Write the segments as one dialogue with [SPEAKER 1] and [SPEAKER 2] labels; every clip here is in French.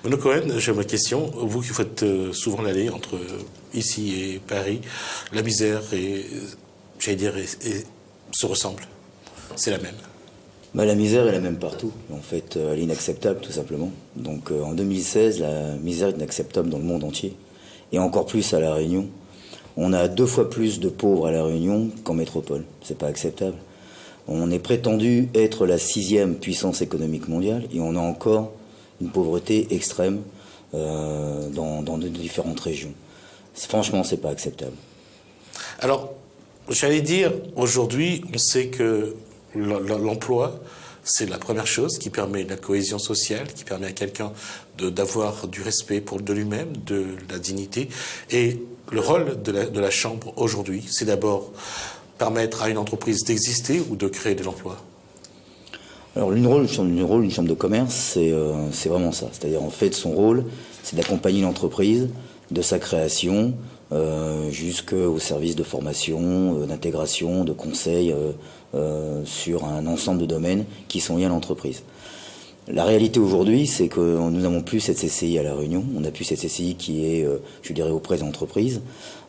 [SPEAKER 1] Bruno Cohen, j'ai ma question. Vous qui faites souvent l'aller entre ici et Paris, la misère se ressemble. C'est la même.
[SPEAKER 2] La misère est la même partout. En fait, elle est inacceptable, tout simplement. Donc, en 2016, la misère est inacceptable dans le monde entier. Et encore plus à La Réunion. On a 2 fois plus de pauvres à La Réunion qu'en métropole. C'est pas acceptable. On est prétendu être la 6e puissance économique mondiale et on a encore une pauvreté extrême dans de différentes régions. Franchement, c'est pas acceptable.
[SPEAKER 1] Alors, j'allais dire, aujourd'hui, on sait que l'emploi, c'est la première chose qui permet la cohésion sociale, qui permet à quelqu'un d'avoir du respect de lui-même, de la dignité. Et le rôle de la Chambre aujourd'hui, c'est d'abord permettre à une entreprise d'exister ou de créer de l'emploi.
[SPEAKER 2] Alors, une chambre de commerce, c'est vraiment ça. C'est-à-dire, en fait, son rôle, c'est d'accompagner l'entreprise de sa création jusqu'au service de formation, d'intégration, de conseil sur un ensemble de domaines qui sont liés à l'entreprise. La réalité aujourd'hui, c'est que nous n'avons plus cette CCI à La Réunion. On n'a plus cette CCI qui est, je dirais, auprès de l'entreprise.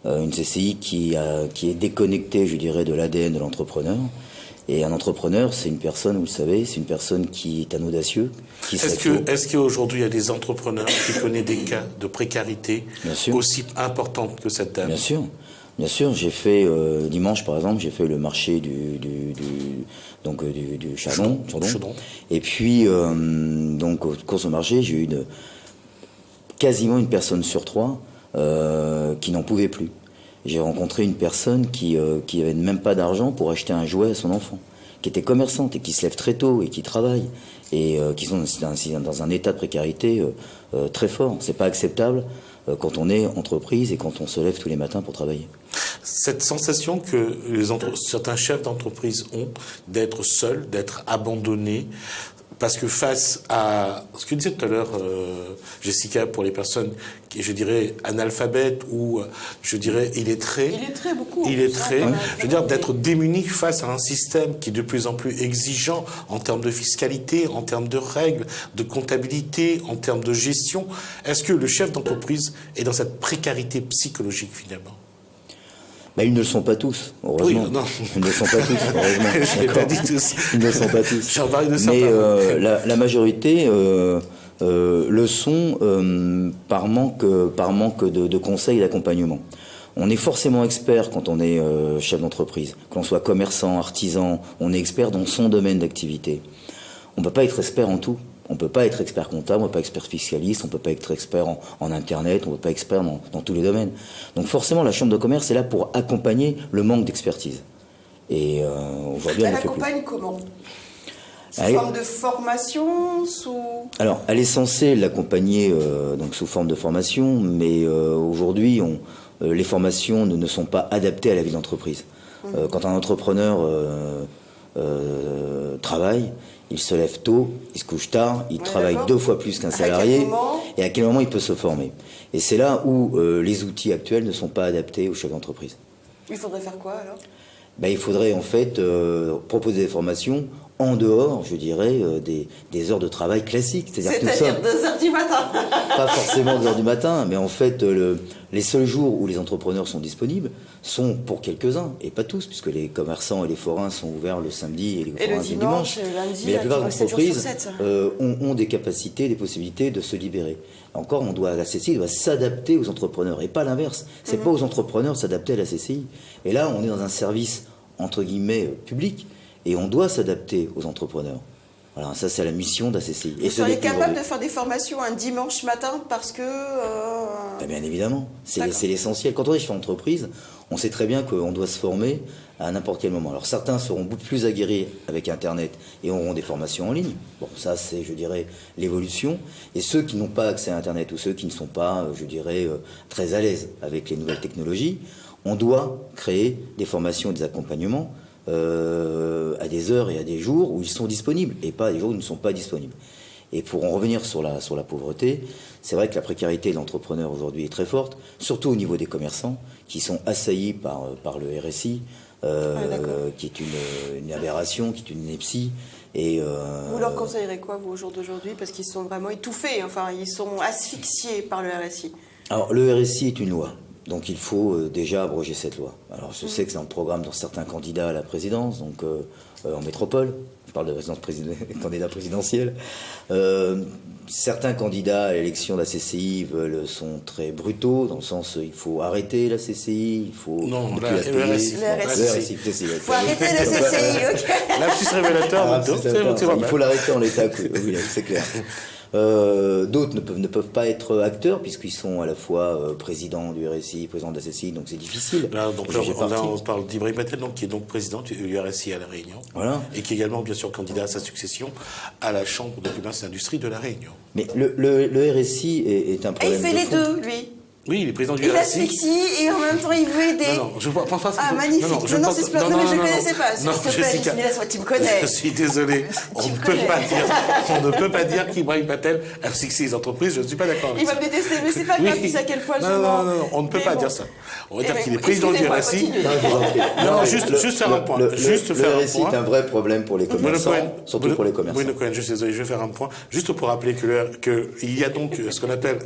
[SPEAKER 2] Une CCI qui est déconnectée, je dirais, de l'ADN de l'entrepreneur. Et un entrepreneur, c'est une personne, vous le savez, c'est une personne qui est un audacieux.
[SPEAKER 1] Est-ce qu'aujourd'hui, il y a des entrepreneurs qui connaissent des cas de précarité aussi importantes que cette dame?
[SPEAKER 2] Bien sûr. J'ai fait, dimanche par exemple, j'ai fait le marché du Chardon. Et puis, donc, au cours de ce marché, j'ai eu quasiment une personne sur 3 qui n'en pouvait plus. J'ai rencontré une personne qui avait même pas d'argent pour acheter un jouet à son enfant, qui était commerçante et qui se lève très tôt et qui travaille et qui sont dans un état de précarité très fort. C'est pas acceptable quand on est entreprise et quand on se lève tous les matins pour travailler.
[SPEAKER 1] Cette sensation que certains chefs d'entreprise ont d'être seuls, d'être abandonnés, parce que face à ce que disait tout à l'heure Jessica, pour les personnes qui, je dirais, analphabètes ou, je dirais, illettrées. Je veux dire, d'être démunis face à un système qui est de plus en plus exigeant en termes de fiscalité, en termes de règles, de comptabilité, en termes de gestion. Est-ce que le chef d'entreprise est dans cette précarité psychologique, finalement?
[SPEAKER 2] Ils ne le sont pas tous, heureusement.
[SPEAKER 1] Oui, non.
[SPEAKER 2] Ils ne le sont pas tous, heureusement.
[SPEAKER 1] Je l'ai pas dit tous.
[SPEAKER 2] Ils ne le sont pas tous.
[SPEAKER 1] J'en parle de ça.
[SPEAKER 2] Mais la majorité le sont par manque de conseils et d'accompagnement. On est forcément expert quand on est chef d'entreprise. Que l'on soit commerçant, artisan, on est expert dans son domaine d'activité. On ne peut pas être expert en tout. On ne peut pas être expert comptable, on ne peut pas être expert fiscaliste, on ne peut pas être expert en Internet, on ne peut pas être expert dans tous les domaines. Donc forcément, la Chambre de commerce est là pour accompagner le manque d'expertise. Et aujourd'hui,
[SPEAKER 3] elle accompagne comment? Sous forme de formation, Alors,
[SPEAKER 2] elle est censée l'accompagner donc sous forme de formation, mais aujourd'hui, les formations ne sont pas adaptées à la vie d'entreprise. Quand un entrepreneur travaille, il se lève tôt, il se couche tard, il travaille 2 fois plus qu'un salarié. Et à quel moment il peut se former? Et c'est là où les outils actuels ne sont pas adaptés aux chefs d'entreprise.
[SPEAKER 3] Il faudrait faire quoi alors?
[SPEAKER 2] Il faudrait en fait proposer des formations en dehors, je dirais, des heures de travail classiques.
[SPEAKER 3] C'est-à-dire 2h du matin.
[SPEAKER 2] Pas forcément 2h du matin, mais en fait, les seuls jours où les entrepreneurs sont disponibles sont pour quelques-uns, et pas tous, puisque les commerçants et les forains sont ouverts le samedi et les forains le dimanche.
[SPEAKER 3] Lundi,
[SPEAKER 2] mais la plupart des entreprises ont des capacités, des possibilités de se libérer. Encore, la CCI doit s'adapter aux entrepreneurs, et pas l'inverse. C'est pas aux entrepreneurs de s'adapter à la CCI. Et là, on est dans un service, entre guillemets, public, et on doit s'adapter aux entrepreneurs. Voilà, ça c'est la mission de la CCI.
[SPEAKER 3] Vous seriez capable de faire des formations un dimanche matin parce que...
[SPEAKER 2] Bien évidemment, c'est l'essentiel. Quand on est chef d'entreprise, on sait très bien qu'on doit se former à n'importe quel moment. Alors certains seront beaucoup plus aguerris avec Internet et auront des formations en ligne. Bon, ça c'est, je dirais, l'évolution. Et ceux qui n'ont pas accès à Internet ou ceux qui ne sont pas, je dirais, très à l'aise avec les nouvelles technologies, on doit créer des formations et des accompagnements à des heures et à des jours où ils sont disponibles et pas à des jours où ils ne sont pas disponibles. Et pour en revenir sur la pauvreté, c'est vrai que la précarité de l'entrepreneur aujourd'hui est très forte, surtout au niveau des commerçants qui sont assaillis par le RSI, qui est une aberration, qui est une ineptie, Et
[SPEAKER 3] vous leur conseillerez quoi, vous, au jour d'aujourd'hui? Parce qu'ils sont vraiment étouffés, enfin, ils sont asphyxiés par le RSI.
[SPEAKER 2] Alors, le RSI est une loi. Donc il faut déjà abroger cette loi. Alors je sais que c'est dans le programme dans certains candidats à la présidence, donc en métropole, je parle de candidats présidentiels. Certains candidats à l'élection de la CCI sont très brutaux, dans le sens il faut arrêter la CCI, il faut...
[SPEAKER 1] Non,
[SPEAKER 2] le
[SPEAKER 1] RSI.
[SPEAKER 3] Il faut arrêter le CCI, ok.
[SPEAKER 1] Lapsus révélateur,
[SPEAKER 2] il faut l'arrêter en l'état, oui, c'est clair. D'autres ne peuvent pas être acteurs puisqu'ils sont à la fois président du RSI, président de la CCI, donc c'est difficile.
[SPEAKER 1] Là, on parle d'Ibrahim Patel, qui est donc président du RSI à La Réunion,
[SPEAKER 2] voilà.
[SPEAKER 1] Et qui est également, bien sûr, candidat à sa succession à la Chambre de commerce et d'industrie de La Réunion.
[SPEAKER 2] Mais le RSI est un problème.
[SPEAKER 3] Et il fait les deux, lui.
[SPEAKER 1] Oui, il est président du RSI.
[SPEAKER 3] Il asphyxie et en même temps il veut aider.
[SPEAKER 1] Non, je pense pas.
[SPEAKER 3] Ah, magnifique. Non, mais je ne connaissais pas.
[SPEAKER 1] Non, Jessica,
[SPEAKER 3] tu me connais.
[SPEAKER 1] Je suis désolé. On ne peut pas dire qu'Ibrahim Patel asphyxie les entreprises. Je ne suis pas d'accord avec ça.
[SPEAKER 3] Il va me détester, mais c'est pas grave, tu sais à quel point je mens.
[SPEAKER 1] Non, on ne peut pas dire ça. On va dire qu'il est président du RSI.
[SPEAKER 2] Non,
[SPEAKER 1] juste faire un point.
[SPEAKER 2] Le RSI est un vrai problème pour les commerçants, surtout pour les commerçants.
[SPEAKER 1] Bruno Cohen, je suis désolé, je vais faire un point. Juste pour rappeler qu'il y a donc ce qu'on appelle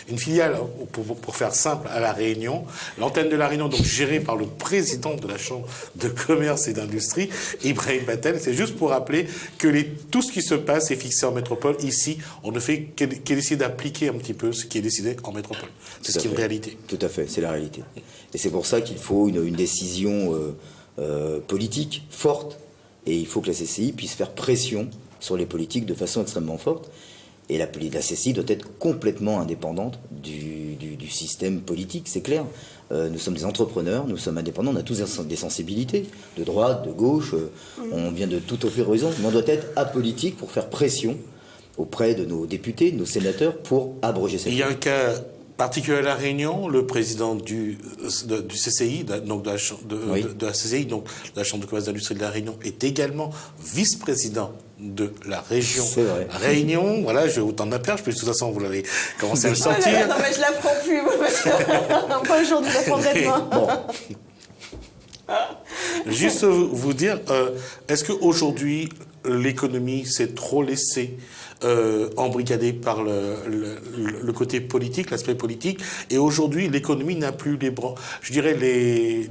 [SPEAKER 1] une filiale, pour faire simple, à La Réunion. L'antenne de La Réunion, donc gérée par le président de la Chambre de commerce et d'industrie, Ibrahim Patel. C'est juste pour rappeler que tout ce qui se passe est fixé en métropole. Ici, on ne fait qu'essayer d'appliquer un petit peu ce qui est décidé en métropole. C'est ce qui est une réalité.
[SPEAKER 2] Tout à fait, c'est la réalité. Et c'est pour ça qu'il faut une décision politique forte, et il faut que la CCI puisse faire pression sur les politiques de façon extrêmement forte. Et la CCI doit être complètement indépendante du système politique, c'est clair. Nous sommes des entrepreneurs, nous sommes indépendants, on a tous des sensibilités, de droite, de gauche, on vient de tout horizon, mais on doit être apolitique pour faire pression auprès de nos députés, de nos sénateurs, pour abroger cette loi.
[SPEAKER 1] Il y a un cas particulier à La Réunion, le président du CCI, donc de la CCI, donc de la Chambre de commerce et d'industrie de La Réunion, est également vice-président de la région Réunion. Voilà, je vais vous tendre la perche, puis de toute façon, vous l'avez commencé à le sentir.
[SPEAKER 3] Non, mais je la prends plus. Pas aujourd'hui, je la prendrai demain.
[SPEAKER 2] Bon.
[SPEAKER 1] Juste vous dire, est-ce qu'aujourd'hui, l'économie s'est trop laissée embrigadée par le côté politique, l'aspect politique, et aujourd'hui, l'économie n'a plus les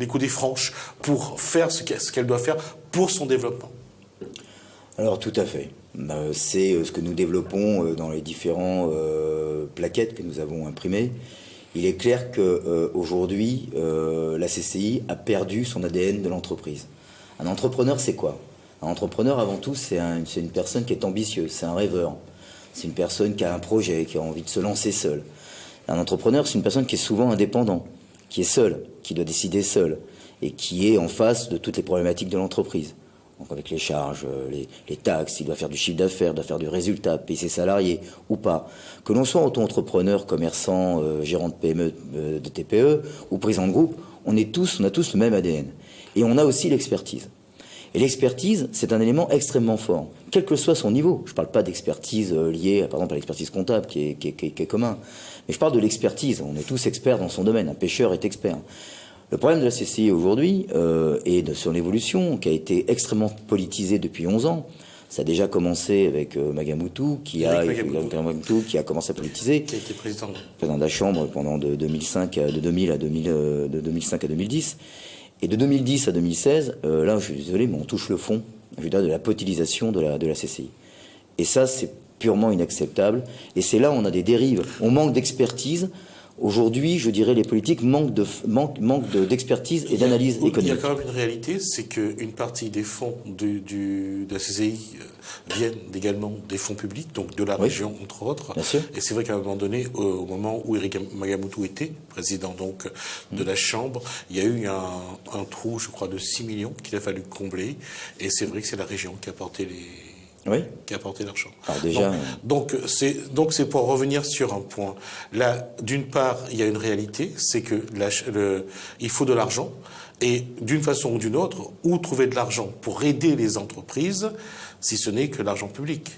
[SPEAKER 1] coudées franches pour faire ce qu'elle doit faire pour son développement? Alors,
[SPEAKER 2] tout à fait. C'est ce que nous développons dans les différentes plaquettes que nous avons imprimées. Il est clair qu'aujourd'hui, la CCI a perdu son ADN de l'entreprise. Un entrepreneur, c'est quoi? Un entrepreneur, avant tout, c'est une personne qui est ambitieuse, c'est un rêveur. C'est une personne qui a un projet, qui a envie de se lancer seul. Un entrepreneur, c'est une personne qui est souvent indépendant, qui est seul, qui doit décider seul, et qui est en face de toutes les problématiques de l'entreprise. Donc avec les charges, les taxes, il doit faire du chiffre d'affaires, doit faire du résultat, payer ses salariés ou pas. Que l'on soit auto-entrepreneur, commerçant, gérant de PME, de TPE ou président de groupe, on a tous le même ADN. Et on a aussi l'expertise. Et l'expertise, c'est un élément extrêmement fort, quel que soit son niveau. Je ne parle pas d'expertise liée, par exemple, à l'expertise comptable, qui est commun. Mais je parle de l'expertise. On est tous experts dans son domaine. Un pêcheur est expert. Le problème de la CCI aujourd'hui et de son évolution, qui a été extrêmement politisée depuis 11 ans, ça a déjà commencé avec Magamoutou, qui a commencé à politiser,
[SPEAKER 1] qui a été président
[SPEAKER 2] de la Chambre pendant de 2005 à 2010. Et de 2010 à 2016, là, je suis désolé, mais on touche le fond, je veux dire, de la politisation de la CCI. Et ça, c'est purement inacceptable. Et c'est là où on a des dérives. On manque d'expertise. Aujourd'hui, je dirais, les politiques manquent d'expertise et d'analyse économique.
[SPEAKER 1] Il y a quand même une réalité, c'est qu'une partie des fonds de la CCI viennent également des fonds publics, donc de la région, entre autres.
[SPEAKER 2] Bien sûr.
[SPEAKER 1] Et c'est vrai qu'à un moment donné, au moment où Éric Magamoutou était président donc de la Chambre, il y a eu un trou, je crois, de 6 millions qu'il a fallu combler. Et c'est vrai que c'est la région qui a porté qui a apporté l'argent.
[SPEAKER 2] Alors déjà,
[SPEAKER 1] donc c'est pour revenir sur un point. Là, d'une part, il y a une réalité, c'est que il faut de l'argent, et d'une façon ou d'une autre, où trouver de l'argent pour aider les entreprises, si ce n'est que l'argent public.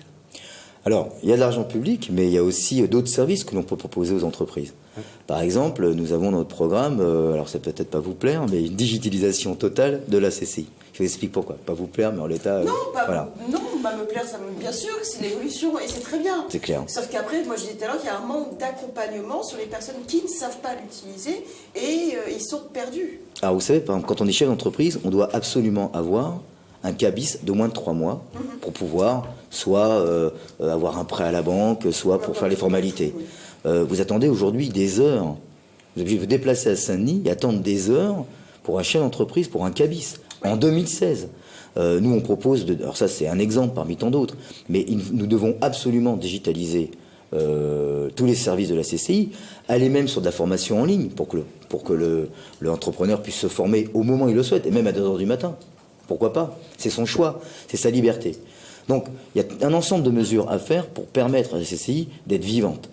[SPEAKER 2] Alors, il y a de l'argent public, mais il y a aussi d'autres services que l'on peut proposer aux entreprises. Par exemple, nous avons notre programme, alors ça peut peut-être pas vous plaire, mais une digitalisation totale de la CCI. Je vous explique pourquoi. Pas vous plaire, mais en l'état...
[SPEAKER 3] Non,
[SPEAKER 2] voilà.
[SPEAKER 3] Me plaire, bien sûr que c'est l'évolution et c'est très bien.
[SPEAKER 2] C'est clair.
[SPEAKER 3] Sauf qu'après, moi je disais tout à l'heure qu'il y a un manque d'accompagnement sur les personnes qui ne savent pas l'utiliser et ils sont perdus.
[SPEAKER 2] Alors vous savez, par exemple, quand on est chef d'entreprise, on doit absolument avoir un cabis de moins de 3 mois pour pouvoir soit avoir un prêt à la banque, soit pour faire les formalités. Vous attendez aujourd'hui des heures. Vous êtes obligé de vous déplacer à Saint-Denis et attendre des heures pour un chef d'entreprise, pour un cabis. En 2016, nous on propose, alors ça c'est un exemple parmi tant d'autres, mais nous devons absolument digitaliser tous les services de la CCI, aller même sur de la formation en ligne pour que l'entrepreneur puisse se former au moment où il le souhaite, et même à 2 heures du matin. Pourquoi pas? C'est son choix, c'est sa liberté. Donc il y a un ensemble de mesures à faire pour permettre à la CCI d'être vivante.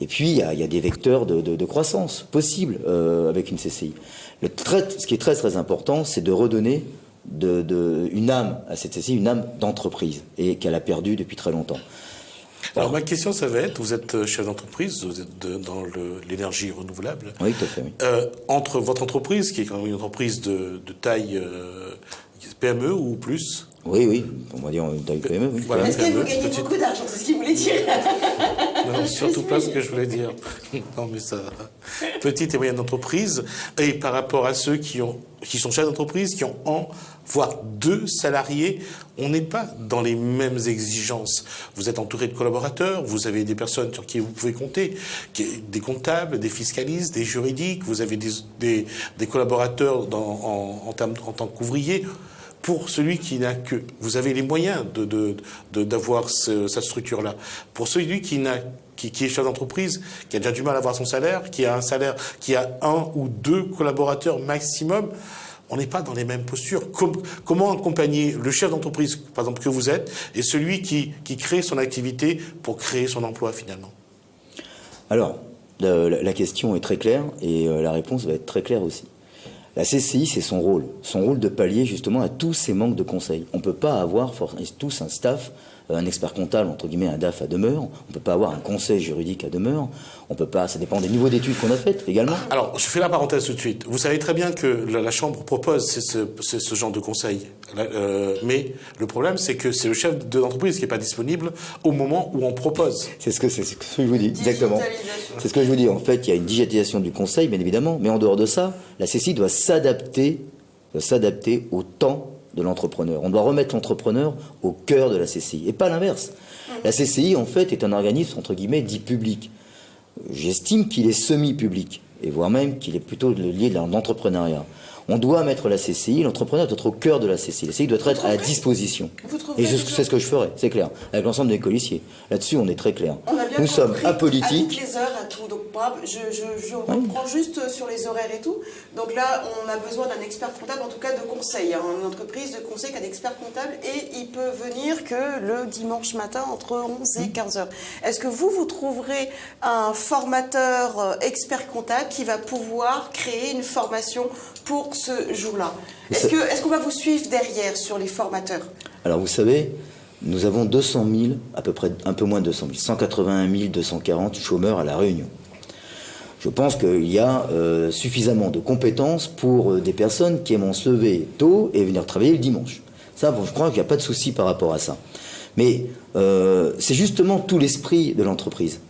[SPEAKER 2] Et puis il y a des vecteurs de croissance possibles avec une CCI. Ce qui est très très important, c'est de redonner une âme à cette CCI, une âme d'entreprise, et qu'elle a perdue depuis très longtemps.
[SPEAKER 1] Alors ma question, ça va être, vous êtes chef d'entreprise, vous êtes dans l'énergie renouvelable.
[SPEAKER 2] Oui, tout à fait. Oui.
[SPEAKER 1] Entre votre entreprise, qui est quand même une entreprise de taille PME ou plus.
[SPEAKER 2] Oui, on va dire une taille PME. Oui.
[SPEAKER 1] Voilà,
[SPEAKER 3] Est-ce que vous gagnez beaucoup d'argent? C'est ce qu'il voulait dire.
[SPEAKER 1] Non, surtout pas ce que je voulais dire. Non, mais ça. Petite et moyenne entreprise. Et par rapport à ceux qui sont chefs d'entreprise, qui ont voire 2 salariés, on n'est pas dans les mêmes exigences. Vous êtes entouré de collaborateurs, vous avez des personnes sur qui vous pouvez compter, des comptables, des fiscalistes, des juridiques, vous avez des collaborateurs en tant qu'ouvriers. Pour celui qui n'a que... Vous avez les moyens d'avoir cette structure-là. Pour celui qui est chef d'entreprise, qui a déjà du mal à avoir son salaire, qui a un salaire, qui a 1 ou 2 collaborateurs maximum, on n'est pas dans les mêmes postures. Comment accompagner le chef d'entreprise, par exemple, que vous êtes, et celui qui crée son activité pour créer son emploi, finalement?
[SPEAKER 2] Alors, la question est très claire, et la réponse va être très claire aussi. La CCI, c'est son rôle de pallier justement à tous ces manques de conseils. On ne peut pas avoir tous un staff, un expert comptable, entre guillemets, un DAF à demeure. On ne peut pas avoir un conseil juridique à demeure. On peut pas, ça dépend des niveaux d'études qu'on a faites également.
[SPEAKER 1] Alors, je fais la parenthèse tout de suite. Vous savez très bien que la Chambre propose ce genre de conseil. Mais le problème, c'est que c'est le chef de l'entreprise qui n'est pas disponible au moment où on propose.
[SPEAKER 2] C'est ce que je vous dis, exactement. C'est ce que je vous dis. En fait, il y a une digitalisation du conseil, bien évidemment. Mais en dehors de ça, la CCI doit s'adapter au temps de l'entrepreneur. On doit remettre l'entrepreneur au cœur de la CCI, et pas l'inverse. La CCI, en fait, est un organisme, entre guillemets, dit public. J'estime qu'il est semi-public, et voire même qu'il est plutôt lié à l'entrepreneuriat. On doit mettre la CCI, l'entrepreneur doit être au cœur de la CCI. La CCI doit être à la disposition. Et c'est ce que je ferai, c'est clair, avec l'ensemble des colissiers. Là-dessus, on est très clair. Nous sommes apolitiques.
[SPEAKER 3] À toutes les heures, à tout. Donc, je reprends juste sur les horaires et tout. Donc là, on a besoin d'un expert comptable, en tout cas de conseil. Une entreprise de conseil qui a un expert comptable et il peut venir que le dimanche matin entre 11 et 15 heures. Est-ce que vous trouverez un formateur expert comptable qui va pouvoir créer une formation pour ce jour-là? Est-ce qu'on va vous suivre derrière sur les formateurs? Alors
[SPEAKER 2] vous savez, nous avons 200 000, à peu près un peu moins de 200 000, 181 240 chômeurs à La Réunion. Je pense qu'il y a suffisamment de compétences pour des personnes qui aiment se lever tôt et venir travailler le dimanche. Ça, bon, je crois qu'il n'y a pas de souci par rapport à ça. Mais c'est justement tout l'esprit de l'entreprise.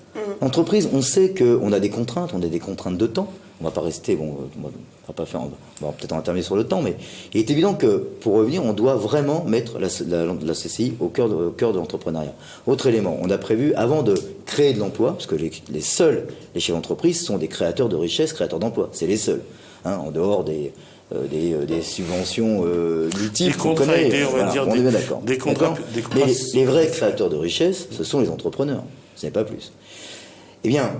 [SPEAKER 2] L'entreprise, on sait qu'on a des contraintes, de temps. On ne va pas rester, on va peut-être en terminer sur le temps, mais il est évident que pour revenir, on doit vraiment mettre la CCI au cœur de l'entrepreneuriat. Autre élément, on a prévu, avant de créer de l'emploi, parce que les chefs d'entreprise sont des créateurs de richesse, créateurs d'emploi, c'est les seuls, en dehors des subventions multiples qu'on connaît, on est bien d'accord. Mais les vrais créateurs de richesse, ce sont les entrepreneurs, ce n'est pas plus. Eh bien,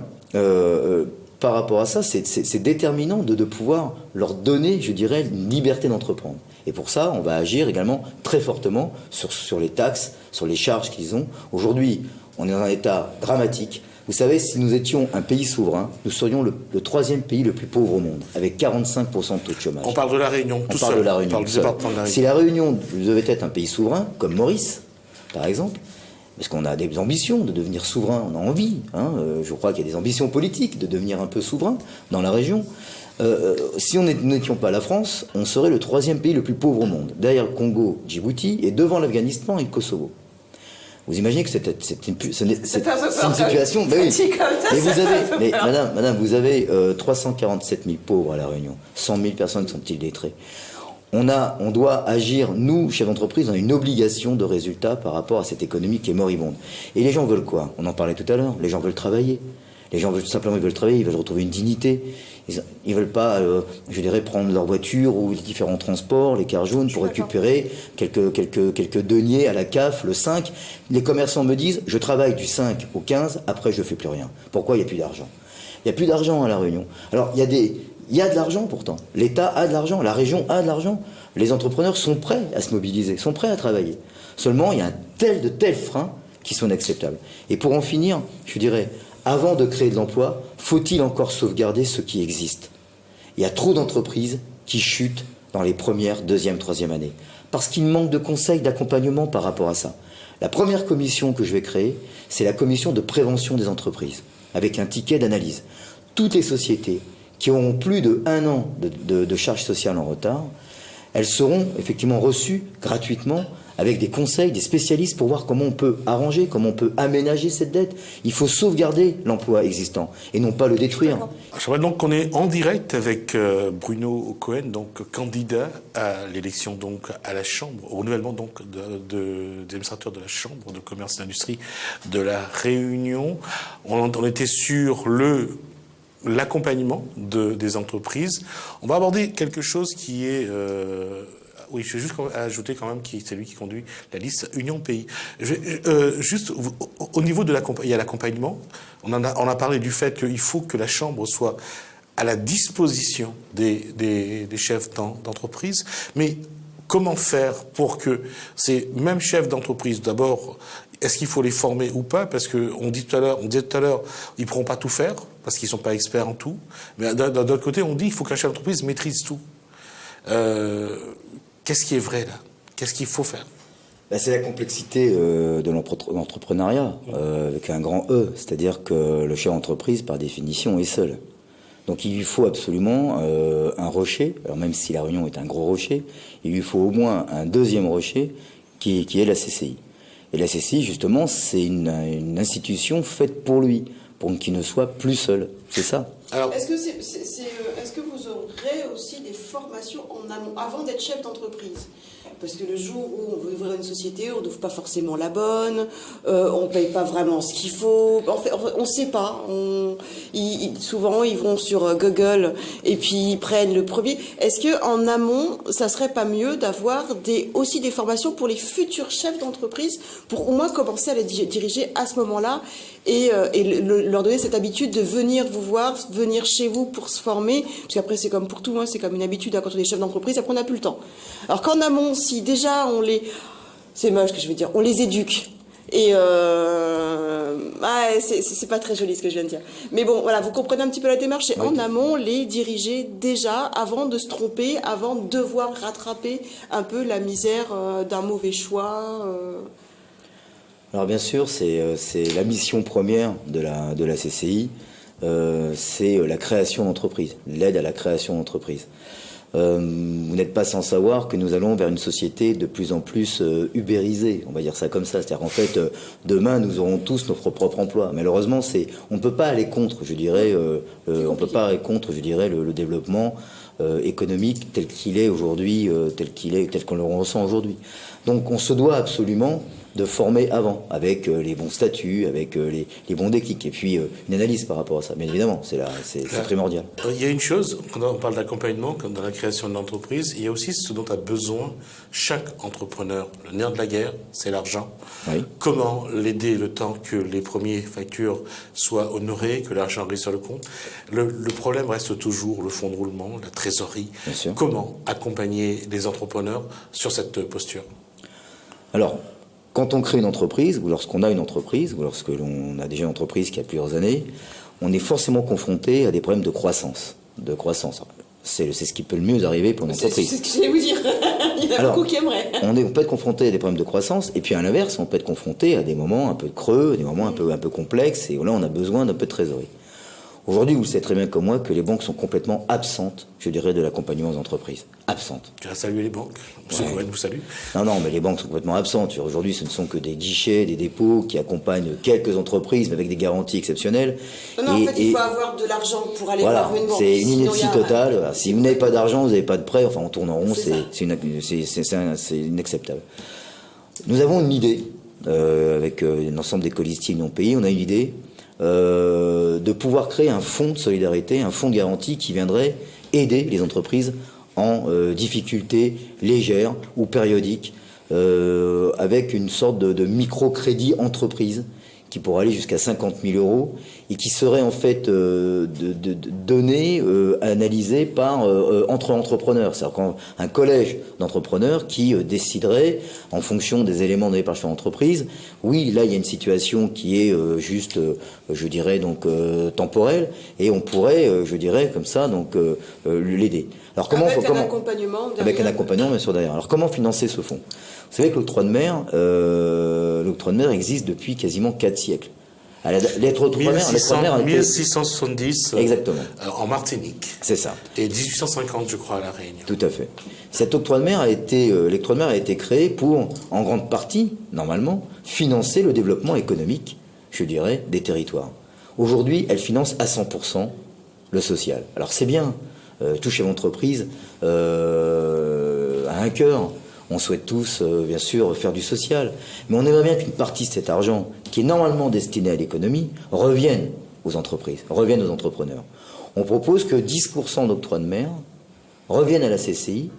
[SPEAKER 2] par rapport à ça, c'est déterminant de pouvoir leur donner, je dirais, une liberté d'entreprendre. Et pour ça, on va agir également très fortement sur les taxes, sur les charges qu'ils ont. Aujourd'hui, on est dans un état dramatique. Vous savez, si nous étions un pays souverain, nous serions le 3e pays le plus pauvre au monde, avec 45% de taux de chômage.
[SPEAKER 1] On parle de la Réunion, tout seul.
[SPEAKER 2] On parle du département de la Réunion. Si la Réunion devait être un pays souverain, comme Maurice, par exemple, parce qu'on a des ambitions de devenir souverain, on a envie, je crois qu'il y a des ambitions politiques de devenir un peu souverain dans la région. Si nous n'étions pas la France, on serait le 3e pays le plus pauvre au monde, derrière le Congo, Djibouti, et devant l'Afghanistan et le Kosovo. Vous imaginez que c'est une situation... Ben oui. Mais madame, vous avez 347 000 pauvres à La Réunion, 100 000 personnes sont illettrées. On doit agir, nous, chefs d'entreprise, on a une obligation de résultat par rapport à cette économie qui est moribonde. Et les gens veulent quoi? On en parlait tout à l'heure, les gens veulent travailler. Les gens veulent simplement travailler, ils veulent retrouver une dignité. Ils veulent pas, prendre leur voiture ou les différents transports, les cartes jaunes pour récupérer quelques deniers à la CAF le 5. Les commerçants me disent, je travaille du 5 au 15, après je fais plus rien. Pourquoi? Il n'y a plus d'argent. Il n'y a plus d'argent à La Réunion. Alors, il y a de l'argent pourtant. L'État a de l'argent, la région a de l'argent. Les entrepreneurs sont prêts à se mobiliser, sont prêts à travailler. Seulement, il y a de tels freins qui sont inacceptables. Et pour en finir, je dirais, avant de créer de l'emploi, faut-il encore sauvegarder ce qui existe? Il y a trop d'entreprises qui chutent dans les premières, deuxième, troisième années. Parce qu'il manque de conseils, d'accompagnement par rapport à ça. La première commission que je vais créer, c'est la commission de prévention des entreprises, avec un ticket d'analyse. Toutes les sociétés qui auront plus de 1 an de charges sociales en retard, elles seront effectivement reçues gratuitement avec des conseils, des spécialistes pour voir comment on peut arranger, comment on peut aménager cette dette. Il faut sauvegarder l'emploi existant et non pas le détruire.
[SPEAKER 1] Je rappelle donc qu'on est en direct avec Bruno Cohen, donc candidat à l'élection donc à la Chambre, au renouvellement donc des administrateurs de la Chambre de commerce et d'industrie de la Réunion. On était sur l'accompagnement des entreprises. On va aborder quelque chose qui est... oui, je vais juste ajouter quand même que c'est lui qui conduit la liste Union Pays. Juste au niveau de il y a l'accompagnement. On a parlé du fait qu'il faut que la Chambre soit à la disposition des chefs d'entreprise. Mais comment faire pour que ces mêmes chefs d'entreprise, d'abord, est-ce qu'il faut les former ou pas? Parce qu'on disait tout à l'heure, ils ne pourront pas tout faire parce qu'ils ne sont pas experts en tout. Mais d'un autre côté, on dit qu'il faut qu'un chef d'entreprise maîtrise tout. Qu'est-ce qui est vrai là? Qu'est-ce qu'il faut faire?
[SPEAKER 2] C'est la complexité de l'entrepreneuriat, avec un grand E. C'est-à-dire que le chef d'entreprise, par définition, est seul. Donc il lui faut absolument un rocher. Alors même si la Réunion est un gros rocher, il lui faut au moins un deuxième rocher qui est la CCI. Et la CCI, justement, c'est une institution faite pour lui, pour qu'il ne soit plus seul. C'est ça.
[SPEAKER 3] Alors, est-ce que vous aurez aussi des formations en amont, avant d'être chef d'entreprise? Parce que le jour où on veut ouvrir une société, on n'ouvre pas forcément la bonne, on ne paye pas vraiment ce qu'il faut. En fait, on ne sait pas. Souvent, ils vont sur Google et puis ils prennent le premier. Est-ce qu'en amont, ça ne serait pas mieux d'avoir aussi des formations pour les futurs chefs d'entreprise, pour au moins commencer à les diriger à ce moment-là et leur donner cette habitude de venir vous voir, venir chez vous pour se former? Parce qu'après, c'est comme pour tout, c'est comme une habitude quand on est chef d'entreprise, après on n'a plus le temps. Alors qu'en amont, si déjà c'est moche que je vais dire, on les éduque. Et c'est pas très joli ce que je viens de dire. Mais bon, voilà, vous comprenez un petit peu la démarche. C'est en amont les diriger déjà avant de se tromper, avant de devoir rattraper un peu la misère d'un mauvais choix.
[SPEAKER 2] Alors bien sûr, c'est la mission première de la CCI, c'est la création d'entreprise, l'aide à la création d'entreprise. Vous n'êtes pas sans savoir que nous allons vers une société de plus en plus ubérisée, on va dire ça comme ça. C'est-à-dire qu'en fait, demain, nous aurons tous notre propre emploi. Malheureusement, on ne peut pas aller contre, je dirais, le développement économique tel qu'il est aujourd'hui, tel qu'on le ressent aujourd'hui. Donc, on se doit absolument de former avant, avec les bons statuts, avec les bons déclics, et puis une analyse par rapport à ça. Bien évidemment, c'est primordial.
[SPEAKER 1] Il y a une chose, quand on parle d'accompagnement, comme dans la création de l'entreprise, il y a aussi ce dont a besoin chaque entrepreneur. Le nerf de la guerre, c'est l'argent. Oui. Comment l'aider le temps que les premières factures soient honorées, que l'argent arrive sur le compte? Le problème reste toujours le fonds de roulement, la trésorerie. Comment accompagner les entrepreneurs sur cette posture?
[SPEAKER 2] Alors, quand on crée une entreprise, ou lorsqu'on a une entreprise, ou lorsque l'on a déjà une entreprise qui a plusieurs années, on est forcément confronté à des problèmes de croissance. C'est ce qui peut le mieux arriver pour une entreprise.
[SPEAKER 3] C'est ce que j'allais vous dire. Il y en a beaucoup qui aimeraient.
[SPEAKER 2] On peut être confronté à des problèmes de croissance, et puis à l'inverse, on peut être confronté à des moments un peu de creux, des moments un peu complexes, et là on a besoin d'un peu de trésorerie. Aujourd'hui, vous le savez très bien comme moi que les banques sont complètement absentes, je dirais, de l'accompagnement aux entreprises. Absentes.
[SPEAKER 1] Tu as salué les banques. Monsieur Cohen vous salue.
[SPEAKER 2] Non, mais les banques sont complètement absentes. Aujourd'hui, ce ne sont que des guichets, des dépôts qui accompagnent quelques entreprises, mais avec des garanties exceptionnelles.
[SPEAKER 3] Non, en fait, il faut avoir de l'argent pour aller
[SPEAKER 2] voilà,
[SPEAKER 3] voir une banque.
[SPEAKER 2] C'est une ineptie totale. Voilà. Si vous n'avez pas d'argent, vous n'avez pas de prêt, enfin, on tourne en rond, c'est inacceptable. Nous avons une idée, avec l'ensemble des colistiers non payés, on a une idée de pouvoir créer un fonds de solidarité, un fonds de garantie qui viendrait aider les entreprises en difficulté légère ou périodique, avec une sorte de microcrédit entreprise qui pourrait aller jusqu'à 50 000 euros et qui serait en fait donné, analysé par entre entrepreneurs. C'est-à-dire un collège d'entrepreneurs qui déciderait, en fonction des éléments donnés par chaque entreprise, oui, là il y a une situation qui est juste, je dirais, donc temporelle, et on pourrait, je dirais, comme ça, donc l'aider. Alors comment
[SPEAKER 3] avec un accompagnement derrière.
[SPEAKER 2] Avec un accompagnement bien sûr derrière. Alors comment financer ce fonds? Vous savez que l'octroi de mer existe depuis quasiment 4 siècles. L'octroi de mer
[SPEAKER 1] 1670
[SPEAKER 2] exactement.
[SPEAKER 1] En Martinique.
[SPEAKER 2] C'est ça.
[SPEAKER 1] Et 1850, je crois, à La Réunion.
[SPEAKER 2] Tout à fait. Cet octroi de mer l'octroi de mer a été créé pour, en grande partie, normalement, financer le développement économique, je dirais, des territoires. Aujourd'hui, elle finance à 100% le social. Alors c'est bien. Tout chef d'entreprise a un cœur. On souhaite tous, bien sûr, faire du social. Mais on aimerait bien qu'une partie de cet argent, qui est normalement destiné à l'économie, revienne aux entreprises, revienne aux entrepreneurs. On propose que 10% d'octroi de mer reviennent à la CCI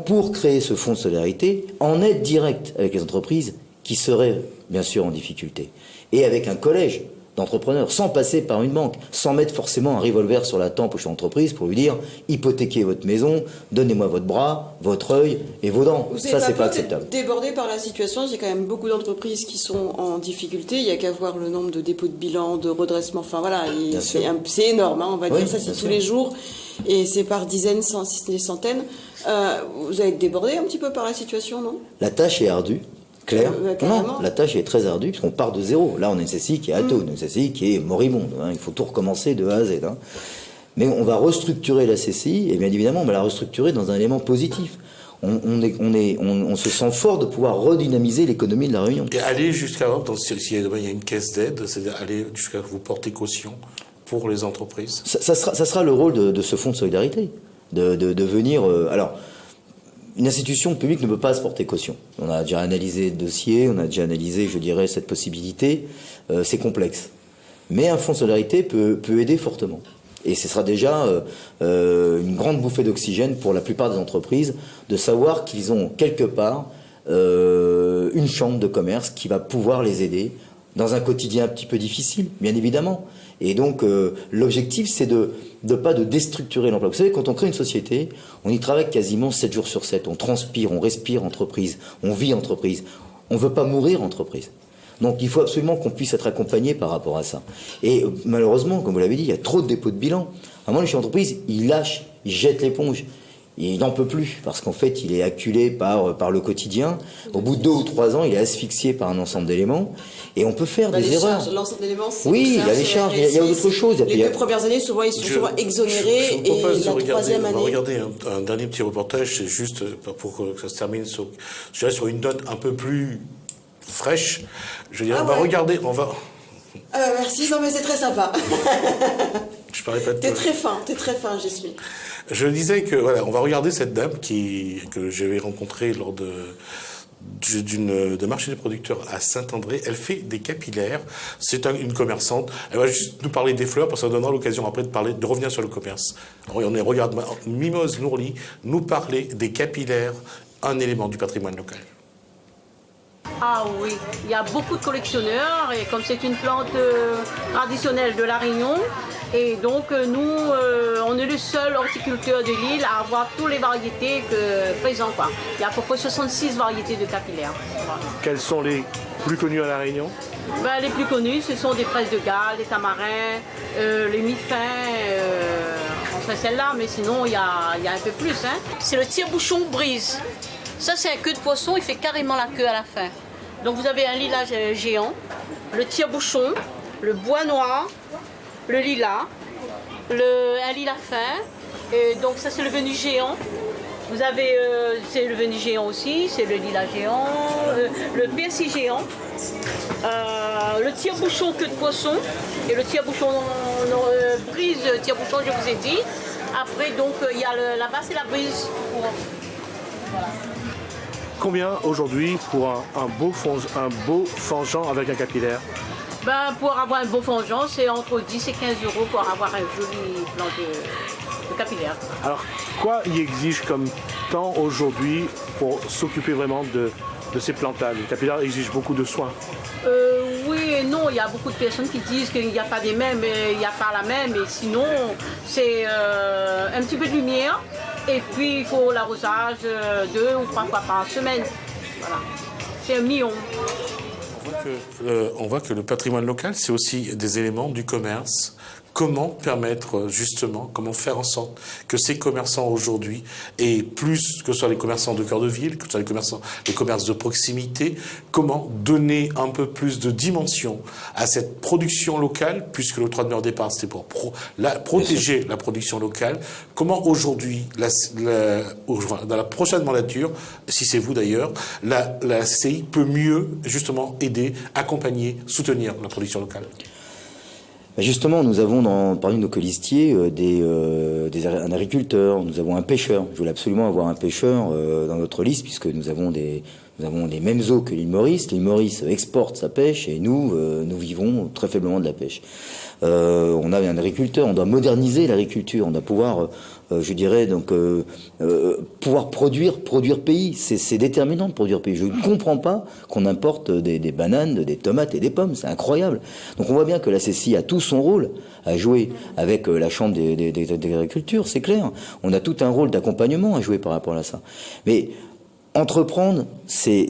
[SPEAKER 2] pour créer ce fonds de solidarité en aide directe avec les entreprises qui seraient, bien sûr, en difficulté. Et avec un collège d'entrepreneurs, sans passer par une banque, sans mettre forcément un revolver sur la tempe aux entreprises pour lui dire hypothéquez votre maison, donnez-moi votre bras, votre œil et vos dents. Ça, c'est pas acceptable.
[SPEAKER 3] Débordé par la situation, il y a quand même beaucoup d'entreprises qui sont en difficulté. Il n'y a qu'à voir le nombre de dépôts de bilan, de redressement. Enfin voilà, c'est énorme, hein, on va dire ça, c'est tous les jours. Et c'est par dizaines, si ce n'est des centaines. Vous allez être débordé un petit peu par la situation, non?
[SPEAKER 2] La tâche est ardue. Claire. Non, la tâche est très ardue puisqu'on part de zéro. Là, on a une CCI qui est atone, une CCI qui est moribonde. Hein. Il faut tout recommencer de A à Z. Hein. Mais on va restructurer la CCI et bien évidemment, on va la restructurer dans un élément positif. On se sent fort de pouvoir redynamiser l'économie de la Réunion.
[SPEAKER 1] Et aller jusqu'à, s'il y a une caisse d'aide, c'est-à-dire aller jusqu'à vous porter caution pour les entreprises.
[SPEAKER 2] Ça sera le rôle de ce fonds de solidarité, de venir. Alors. Une institution publique ne peut pas se porter caution. On a déjà analysé le dossier, on a déjà analysé, je dirais, cette possibilité. C'est complexe. Mais un fonds de solidarité peut aider fortement. Et ce sera déjà une grande bouffée d'oxygène pour la plupart des entreprises de savoir qu'ils ont quelque part une chambre de commerce qui va pouvoir les aider dans un quotidien un petit peu difficile, bien évidemment. Et donc, l'objectif, c'est de pas de déstructurer l'emploi. Vous savez, quand on crée une société, on y travaille quasiment 7 jours sur 7. On transpire, on respire entreprise, on vit entreprise. On ne veut pas mourir entreprise. Donc, il faut absolument qu'on puisse être accompagné par rapport à ça. Et malheureusement, comme vous l'avez dit, il y a trop de dépôts de bilan. À un moment, les chefs d'entreprise, ils lâchent, ils jettent l'éponge. Il n'en peut plus, parce qu'en fait, il est acculé par le quotidien. Au bout de 2 ou 3 ans, il est asphyxié par un ensemble d'éléments. Et on peut faire des erreurs.
[SPEAKER 3] L'ensemble d'éléments, c'est
[SPEAKER 2] oui, il y a les charges, il y a autre chose.
[SPEAKER 3] Les 2 premières années, souvent, ils sont souvent exonérés.
[SPEAKER 1] Je vous propose
[SPEAKER 3] et la troisième année...
[SPEAKER 1] On va regarder un dernier petit reportage, c'est juste pour que ça se termine sur une note un peu plus fraîche. Je veux dire, on va regarder,
[SPEAKER 3] merci, non mais c'est très sympa.
[SPEAKER 1] Je parlais pas de
[SPEAKER 3] T'es très fin, j'y suis.
[SPEAKER 1] Je disais que voilà, on va regarder cette dame que j'avais rencontrée lors de marché des producteurs à Saint-André. Elle fait des capillaires. C'est une commerçante. Elle va juste nous parler des fleurs parce que ça donnera l'occasion après de revenir sur le commerce. Regarde Mimose Nourli nous parler des capillaires, un élément du patrimoine local.
[SPEAKER 4] Ah oui, il y a beaucoup de collectionneurs et comme c'est une plante traditionnelle de La Réunion, et donc nous, on est le seul horticulteur de l'île à avoir toutes les variétés présentes. Il y a à peu près 66 variétés de capillaires. Voilà.
[SPEAKER 5] Quelles sont les plus connues à La Réunion?
[SPEAKER 4] Les plus connues, ce sont des fraises de Galles, des tamarins, les mifins, fait celle-là, mais sinon il y a un peu plus. Hein. C'est le tire-bouchon brise. Ça, c'est un queue de poisson, il fait carrément la queue à la fin. Donc vous avez un lilas géant, le tire-bouchon, le bois noir, le lilas, un lilas fin, et donc ça c'est le venu géant. Vous avez, c'est le venu géant aussi, c'est le lilas géant, le persil géant, le tire-bouchon queue de poisson, et le tire-bouchon brise, tire-bouchon je vous ai dit. Après donc il y a la basse et la brise. Voilà.
[SPEAKER 5] Combien aujourd'hui pour un beau fangeant avec un capillaire?
[SPEAKER 4] Ben, pour avoir un beau fangeant, c'est entre 10 et 15 euros pour avoir un joli plan de capillaire.
[SPEAKER 5] Alors, quoi y exige comme temps aujourd'hui pour s'occuper vraiment de ces plantes-là? Le capillaire exige beaucoup de soins.
[SPEAKER 4] Oui et non, il y a beaucoup de personnes qui disent qu'il n'y a pas des mêmes, il n'y a pas la même, et sinon c'est un petit peu de lumière, et puis il faut l'arrosage 2 ou 3 fois par semaine. Voilà. C'est un million.
[SPEAKER 1] On voit que le patrimoine local, c'est aussi des éléments du commerce. Comment permettre justement, comment faire en sorte que ces commerçants aujourd'hui, et plus que ce soit les commerçants de cœur de ville, que ce soit les commerces de proximité, comment donner un peu plus de dimension à cette production locale, puisque le droit de leur départ c'était pour protéger la production locale. Comment aujourd'hui, dans la prochaine mandature, si c'est vous d'ailleurs, la CCI peut mieux justement aider, accompagner, soutenir la production locale?
[SPEAKER 2] Justement, nous avons parmi nos colistiers un agriculteur, nous avons un pêcheur. Je voulais absolument avoir un pêcheur dans notre liste puisque nous avons les mêmes eaux que l'île Maurice. L'île Maurice exporte sa pêche et nous vivons très faiblement de la pêche. On a un agriculteur, on doit moderniser l'agriculture, on doit pouvoir, pouvoir produire pays. C'est déterminant de produire pays. Je ne comprends pas qu'on importe des bananes, des tomates et des pommes. C'est incroyable. Donc on voit bien que la CCI a tout son rôle à jouer avec la Chambre des agricultures, c'est clair. On a tout un rôle d'accompagnement à jouer par rapport à ça. Mais entreprendre, c'est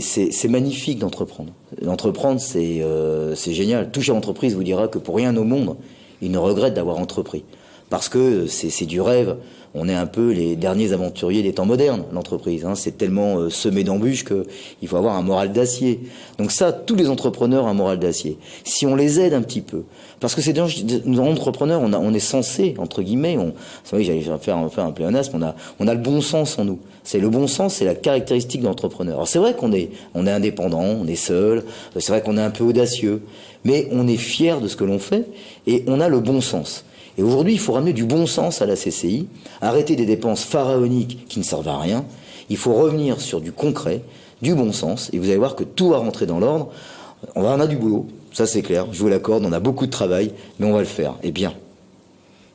[SPEAKER 2] magnifique d'entreprendre. D'entreprendre, c'est génial. Tout chef d'entreprise vous dira que pour rien au monde, il ne regrette d'avoir entrepris. Parce que c'est du rêve. On est un peu les derniers aventuriers des temps modernes, l'entreprise. Hein. C'est tellement semé d'embûches qu'il faut avoir un moral d'acier. Donc ça, tous les entrepreneurs ont un moral d'acier. Si on les aide un petit peu, parce que nous entrepreneurs, on est censé, entre guillemets, vous savez, j'allais faire un pléonasme, on a le bon sens en nous. C'est le bon sens, c'est la caractéristique de l'entrepreneur. Alors c'est vrai qu'on est indépendant, on est seul, c'est vrai qu'on est un peu audacieux, mais on est fier de ce que l'on fait et on a le bon sens. Et aujourd'hui, il faut ramener du bon sens à la CCI, arrêter des dépenses pharaoniques qui ne servent à rien. Il faut revenir sur du concret, du bon sens, et vous allez voir que tout va rentrer dans l'ordre. On a du boulot, ça c'est clair, je vous l'accorde, on a beaucoup de travail, mais on va le faire, et bien.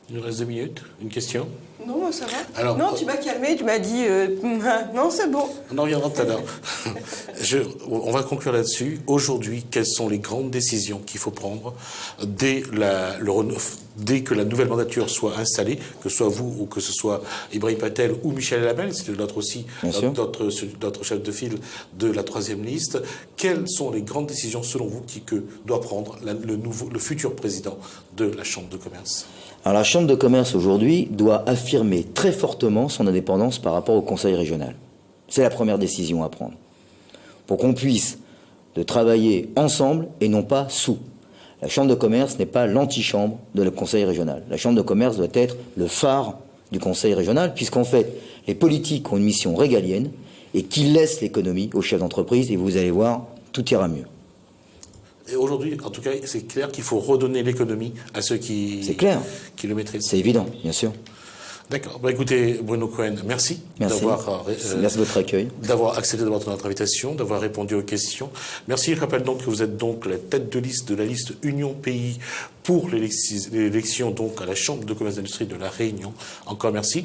[SPEAKER 1] Il nous reste 2 minutes, une question?
[SPEAKER 3] Non, ça va.
[SPEAKER 1] Alors,
[SPEAKER 3] non, tu m'as calmé, tu m'as dit non, c'est bon.
[SPEAKER 1] On en reviendra tout à l'heure. On va conclure là-dessus. Aujourd'hui, quelles sont les grandes décisions qu'il faut prendre dès que la nouvelle mandature soit installée, que ce soit vous ou que ce soit Ibrahim Patel ou Michel Labelle, c'est notre chef de file de la 3e liste. Quelles sont les grandes décisions selon vous que doit prendre le futur président de la Chambre de commerce?
[SPEAKER 2] Alors la Chambre de commerce aujourd'hui doit affirmer très fortement son indépendance par rapport au Conseil régional. C'est la première décision à prendre. Pour qu'on puisse travailler ensemble et non pas sous. La Chambre de commerce n'est pas l'antichambre de le Conseil régional. La Chambre de commerce doit être le phare du Conseil régional, puisqu'en fait, les politiques ont une mission régalienne et qu'ils laissent l'économie aux chefs d'entreprise, et vous allez voir, tout ira mieux.
[SPEAKER 1] Et aujourd'hui, en tout cas, c'est clair qu'il faut redonner l'économie à ceux qui le maîtrisent.
[SPEAKER 2] C'est évident, bien sûr.
[SPEAKER 1] D'accord. Écoutez, Bruno Cohen, merci.
[SPEAKER 2] Merci de votre accueil.
[SPEAKER 1] D'avoir accepté notre invitation, d'avoir répondu aux questions. Merci. Je rappelle donc que vous êtes donc la tête de liste de la liste Union Pays pour l'élection donc à la Chambre de commerce et d'industrie de La Réunion. Encore merci.